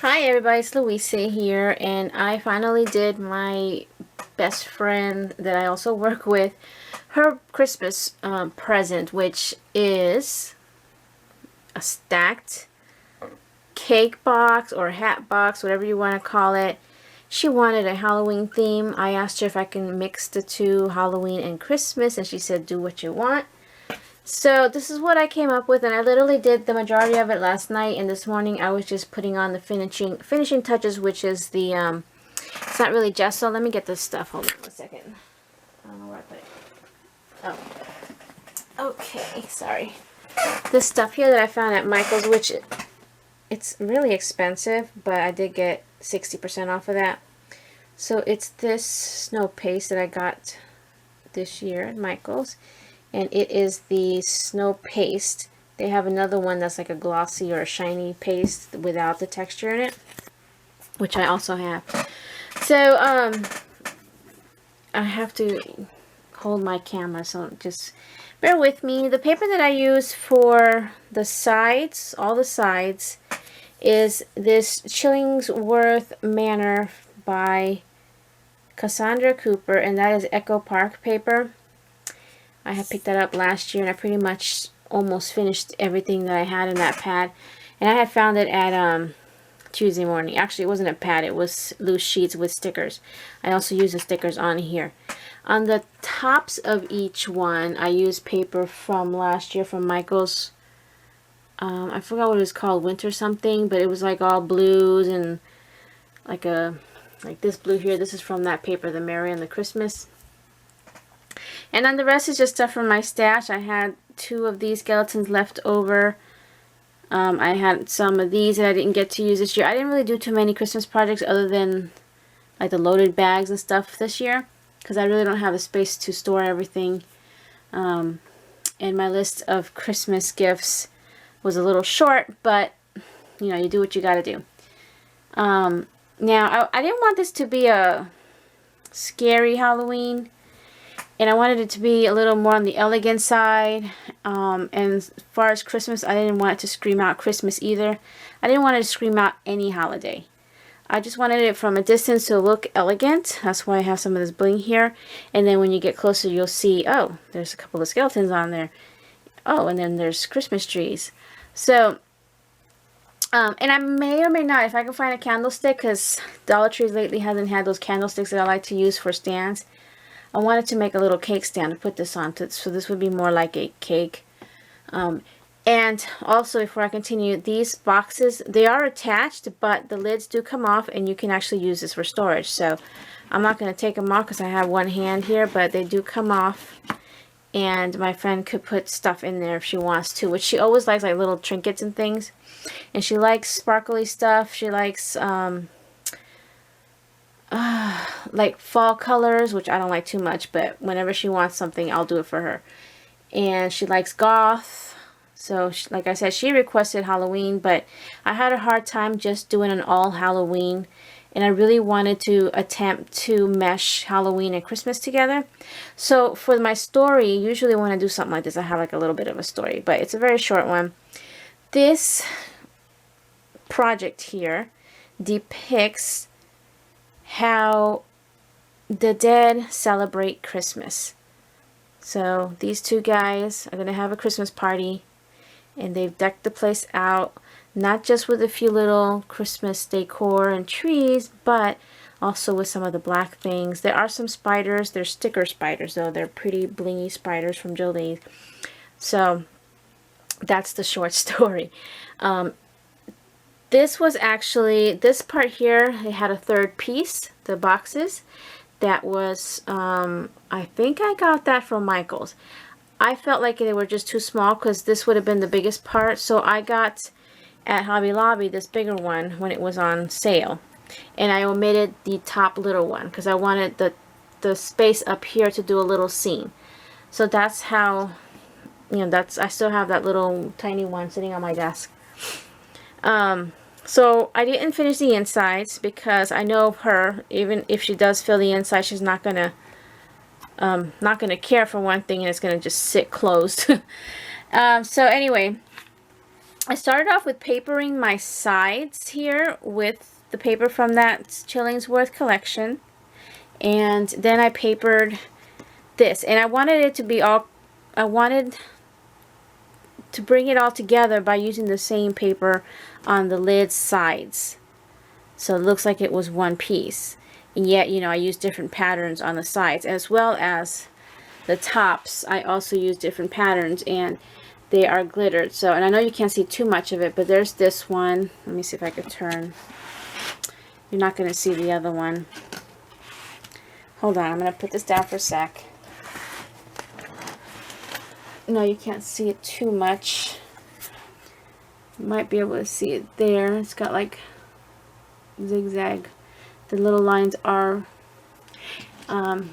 Hi everybody, it's Louisa here, and I finally did my best friend that I also work with, her Christmas present, which is a stacked cake box or hat box, whatever you want to call it. She wanted a Halloween theme. I asked her if I can mix the two, Halloween and Christmas, and she said do what you want. So this is what I came up with, and I literally did the majority of it last night, and this morning I was just putting on the finishing touches, which is the it's not really gesso. Let me get this stuff. Hold on 1 second. I don't know where I put it. Oh, okay. Sorry. This stuff here that I found at Michael's, which it's really expensive, but I did get 60% off of that. So it's this snow paste that I got this year at Michael's. And it is the snow paste. They have another one that's like a glossy or a shiny paste without the texture in it, which I also have. So I have to hold my camera, so just bear with me. The paper that I use for the sides, all the sides, is this Chillingsworth Manor by Cassandra Cooper, and that is Echo Park paper. I had picked that up last year, and I pretty much almost finished everything that I had in that pad. And I had found it at Tuesday morning. Actually, it wasn't a pad. It was loose sheets with stickers. I also use the stickers on here. On the tops of each one, I used paper from last year from Michael's. I forgot what it was called, winter something, but it was like all blues and like this blue here. This is from that paper, the Merry and the Christmas. And then the rest is just stuff from my stash. I had 2 of these skeletons left over. I had some of these that I didn't get to use this year. I didn't really do too many Christmas projects other than like the loaded bags and stuff this year, because I really don't have the space to store everything. And my list of Christmas gifts was a little short, but you know, you do what you gotta do. Now, I didn't want this to be a scary Halloween. And I wanted it to be a little more on the elegant side. And as far as Christmas, I didn't want it to scream out Christmas either. I didn't want it to scream out any holiday. I just wanted it from a distance to look elegant. That's why I have some of this bling here. And then when you get closer, you'll see, oh, there's a couple of skeletons on there. Oh, and then there's Christmas trees. So, and I may or may not, if I can find a candlestick, because Dollar Tree lately hasn't had those candlesticks that I like to use for stands. I wanted to make a little cake stand to put this on, so this would be more like a cake. And also, before I continue, these boxes, they are attached, but the lids do come off, and you can actually use this for storage. So I'm not going to take them off because I have one hand here, but they do come off, and my friend could put stuff in there if she wants to, which she always likes, like little trinkets and things. And she likes sparkly stuff. She likes like fall colors, which I don't like too much, but whenever she wants something, I'll do it for her. And she likes goth, so like I said, she requested Halloween, but I had a hard time just doing an all Halloween, and I really wanted to attempt to mesh Halloween and Christmas together. So for my story, usually when I do something like this, I have like a little bit of a story, but it's a very short one. This project here depicts how the dead celebrate Christmas. So these 2 guys are going to have a Christmas party, and they've decked the place out, not just with a few little Christmas decor and trees, but also with some of the black things. There are some spiders. They're sticker spiders, though. They're pretty blingy spiders from Jolie's. So that's the short story. This was actually, this part here, it had a 3rd piece, the boxes. That was, I think I got that from Michael's. I felt like they were just too small because this would have been the biggest part. So I got at Hobby Lobby this bigger one when it was on sale. And I omitted the top little one because I wanted the space up here to do a little scene. So that's how, you know, I still have that little tiny one sitting on my desk. So I didn't finish the insides because I know her, even if she does fill the inside, she's not gonna care for one thing, and it's gonna just sit closed. So anyway, I started off with papering my sides here with the paper from that Chillingsworth collection. And then I papered this. And I wanted it to be all, I wanted to bring it all together by using the same paper on the lid sides. So it looks like it was one piece. And yet, you know, I used different patterns on the sides as well as the tops. I also use different patterns and they are glittered. So, and I know you can't see too much of it, but there's this one. Let me see if I could turn. You're not going to see the other one. Hold on, I'm going to put this down for a sec. No, you can't see it too much. You might be able to see it there. It's got like zigzag. The little lines are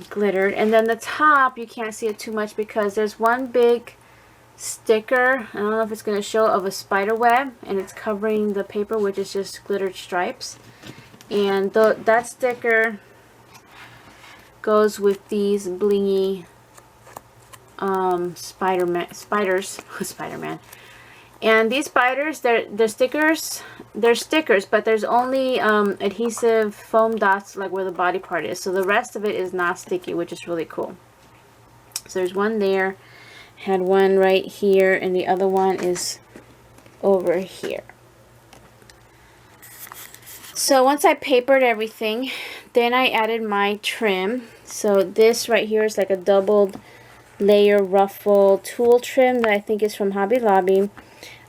glittered. And then the top, you can't see it too much because there's one big sticker, I don't know if it's going to show, of a spider web, and it's covering the paper, which is just glittered stripes. And that sticker goes with these blingy Spider-Man. And these spiders, they're stickers, but there's only adhesive foam dots like where the body part is. So the rest of it is not sticky, which is really cool. So there's one there, had one right here, and the other one is over here. So once I papered everything, then I added my trim. So this right here is like a doubled layer ruffle tulle trim that I think is from Hobby Lobby.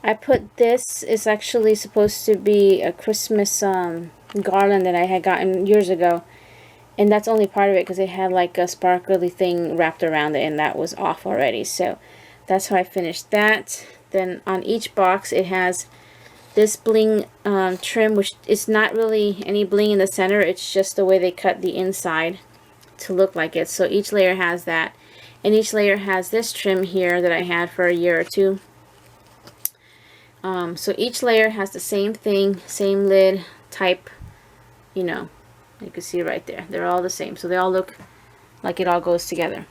I put this, is actually supposed to be a Christmas garland that I had gotten years ago. And that's only part of it because it had like a sparkly thing wrapped around it and that was off already. So that's how I finished that. Then on each box it has this bling trim, which is not really any bling in the center. It's just the way they cut the inside to look like it. So each layer has that. And each layer has this trim here that I had for a year or two. So each layer has the same thing, same lid type, you know, you can see right there. They're all the same. So they all look like it all goes together.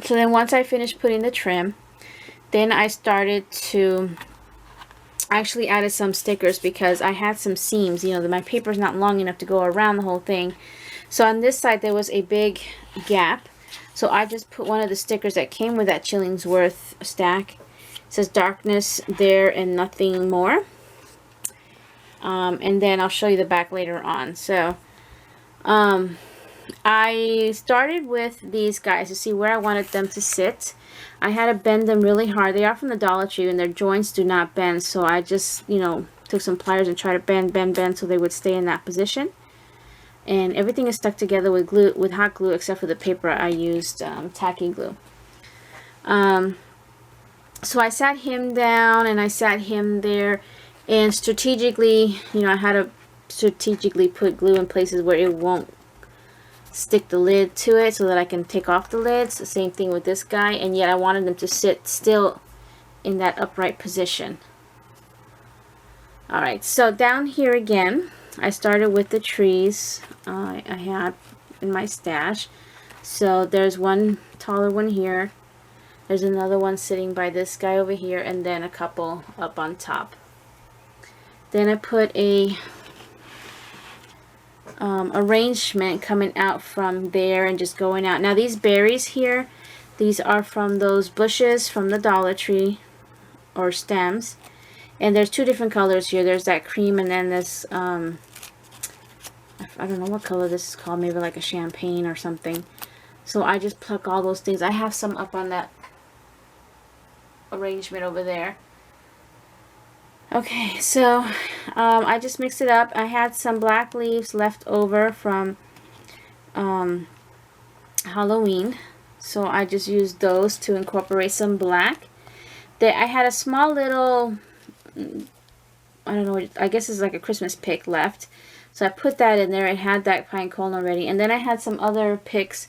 So then once I finished putting the trim, then I started to actually added some stickers because I had some seams. You know, my paper's not long enough to go around the whole thing. So on this side there was a big gap. So I just put one of the stickers that came with that Chillingsworth stack. It says darkness there and nothing more. And then I'll show you the back later on. So I started with these guys to see where I wanted them to sit. I had to bend them really hard. They are from the Dollar Tree and their joints do not bend. So I just, you know, took some pliers and tried to bend so they would stay in that position. And everything is stuck together with glue, with hot glue, except for the paper. I used tacky glue. So I sat him down and I sat him there, and strategically, you know, I had to strategically put glue in places where it won't stick the lid to it so that I can take off the lids. The same thing with this guy, and yet I wanted them to sit still in that upright position. Alright, so down here again, I started with the trees I had in my stash. So there's one taller one here. There's another one sitting by this guy over here, and then a couple up on top. Then I put a arrangement coming out from there and just going out. Now these berries here, these are from those bushes from the Dollar Tree, or stems. And there's two different colors here. There's that cream and then this, I don't know what color this is called, maybe like a champagne or something. So I just pluck all those things. I have some up on that arrangement over there. Okay, so I just mixed it up. I had some black leaves left over from Halloween, so I just used those to incorporate some black. I had a small little, I don't know, I guess it's like a Christmas pick left, so I put that in there. I had that pine cone already, and then I had some other picks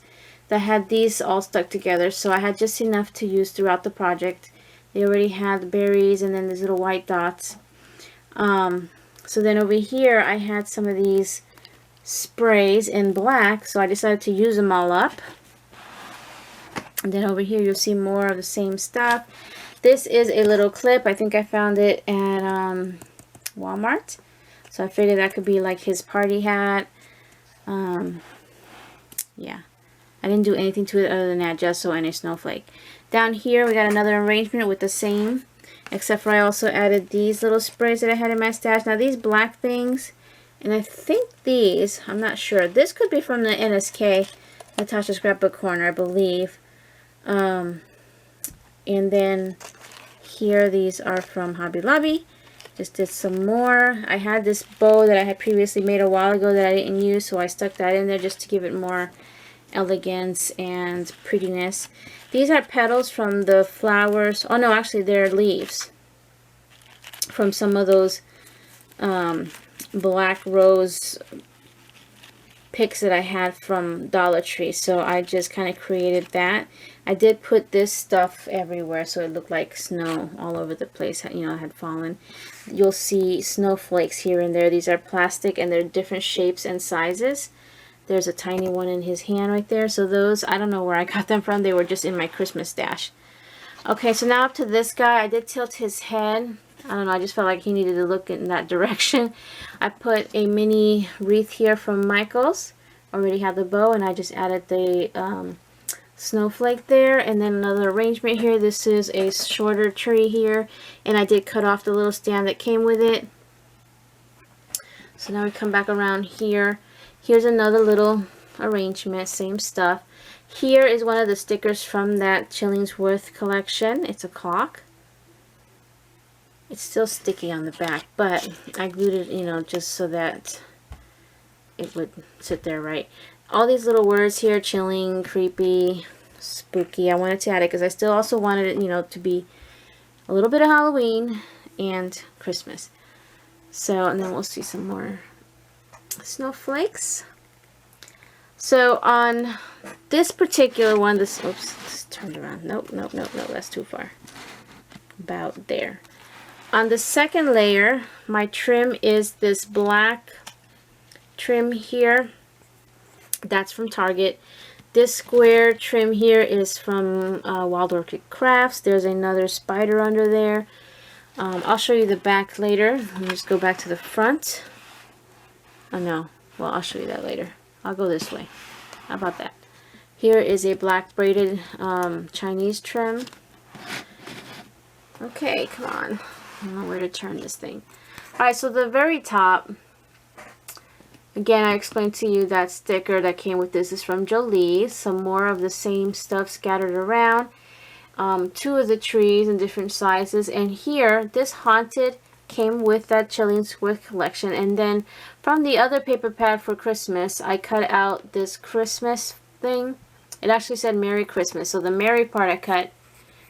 that had these all stuck together, so I had just enough to use throughout the project. They already had the berries and then these little white dots. So then over here I had some of these sprays in black, so I decided to use them all up. And then over here you'll see more of the same stuff. This is a little clip. I think I found it at Walmart. So I figured that could be like his party hat. Yeah. I didn't do anything to it other than that, gesso and a snowflake. Down here we got another arrangement with the same, except for I also added these little sprays that I had in my stash. Now these black things, and I think these, I'm not sure. This could be from the NSK, Natasha's Scrapbook Corner, I believe. And then here, these are from Hobby Lobby. Just did some more. I had this bow that I had previously made a while ago that I didn't use, so I stuck that in there just to give it more elegance and prettiness. These are petals from the flowers. Oh no, actually they're leaves from some of those black rose picks that I had from Dollar Tree. So I just kind of created that. I did put this stuff everywhere so it looked like snow all over the place. You know, it had fallen. You'll see snowflakes here and there. These are plastic and they're different shapes and sizes. There's a tiny one in his hand right there. So those, I don't know where I got them from. They were just in my Christmas stash. Okay, so now up to this guy. I did tilt his head. I don't know, I just felt like he needed to look in that direction. I put a mini wreath here from Michael's. Already had the bow, and I just added the snowflake there. And then another arrangement here. This is a shorter tree here, and I did cut off the little stand that came with it. So now we come back around here. Here's another little arrangement, same stuff. Here is one of the stickers from that Chillingsworth collection. It's a clock. It's still sticky on the back, but I glued it, you know, just so that it would sit there right. All these little words here, chilling, creepy, spooky, I wanted to add it because I still also wanted it, you know, to be a little bit of Halloween and Christmas. So, and then we'll see some more snowflakes. So on this particular one, this, oops, just turned around. Nope, that's too far. About there. On the second layer, my trim is this black trim here. That's from Target. This square trim here is from Wild Orchid Crafts. There's another spider under there. I'll show you the back later. Let me just go back to the front. Oh no, well, I'll show you that later. I'll go this way. How about that? Here is a black braided Chinese trim. Okay, come on. I don't know where to turn this thing. Alright, so the very top, again, I explained to you that sticker that came with this is from Jolie. Some more of the same stuff scattered around. Two of the trees in different sizes. And here, this Haunted came with that Chillingsworth collection. And then from the other paper pad for Christmas, I cut out this Christmas thing. It actually said Merry Christmas. So the Merry part I cut,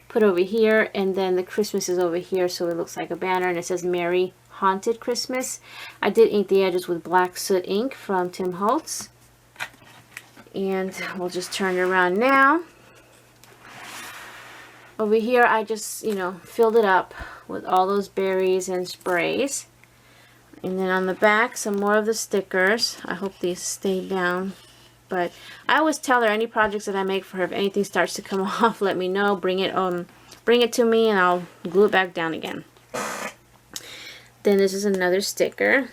put over here, and then the Christmas is over here, so it looks like a banner, and it says Merry Haunted Christmas. I did ink the edges with black soot ink from Tim Holtz. And we'll just turn it around now. Over here, I just, you know, filled it up with all those berries and sprays. And then on the back, some more of the stickers. I hope these stay down. But I always tell her any projects that I make for her, if anything starts to come off, let me know. Bring it to me, and I'll glue it back down again. Then this is another sticker.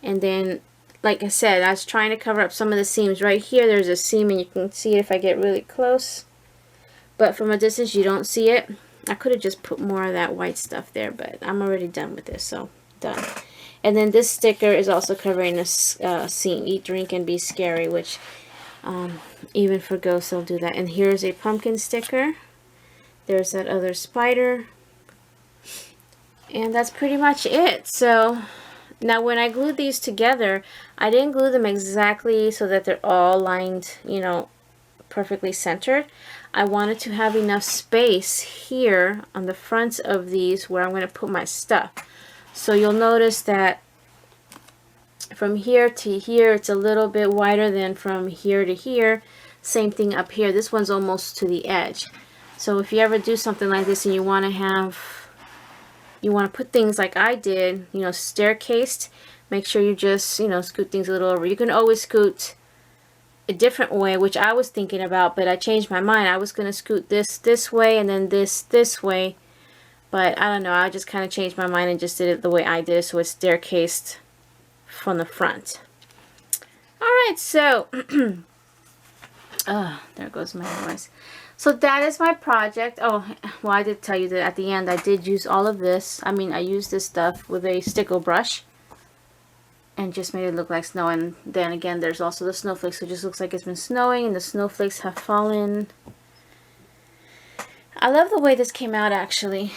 And then, like I said, I was trying to cover up some of the seams. Right here, there's a seam, and you can see it if I get really close. But from a distance, you don't see it. I could have just put more of that white stuff there, but I'm already done with this, so done. And then this sticker is also covering a seam. Eat, drink, and be scary, which even for ghosts, they'll do that. And here's a pumpkin sticker. There's that other spider. And that's pretty much it. So now when I glued these together, I didn't glue them exactly so that they're all lined, you know, perfectly centered. I wanted to have enough space here on the fronts of these where I'm going to put my stuff. So you'll notice that from here to here, it's a little bit wider than from here to here. Same thing up here. This one's almost to the edge. So if you ever do something like this and you want to put things like I did, you know, staircased, make sure you just, you know, scoot things a little over. You can always scoot a different way, which I was thinking about, but I changed my mind. I was going to scoot this way and then this way. But I don't know, I just kind of changed my mind and just did it the way I did, so it's staircased from the front. Alright, so, there goes my voice. So that is my project. Oh, well, I did tell you that at the end I did use all of this. I mean, I used this stuff with a sticker brush and just made it look like snow. And then again, there's also the snowflakes, so it just looks like it's been snowing and the snowflakes have fallen. I love the way this came out, actually.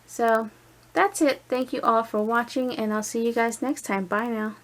So, that's it. Thank you all for watching, and I'll see you guys next time. Bye now.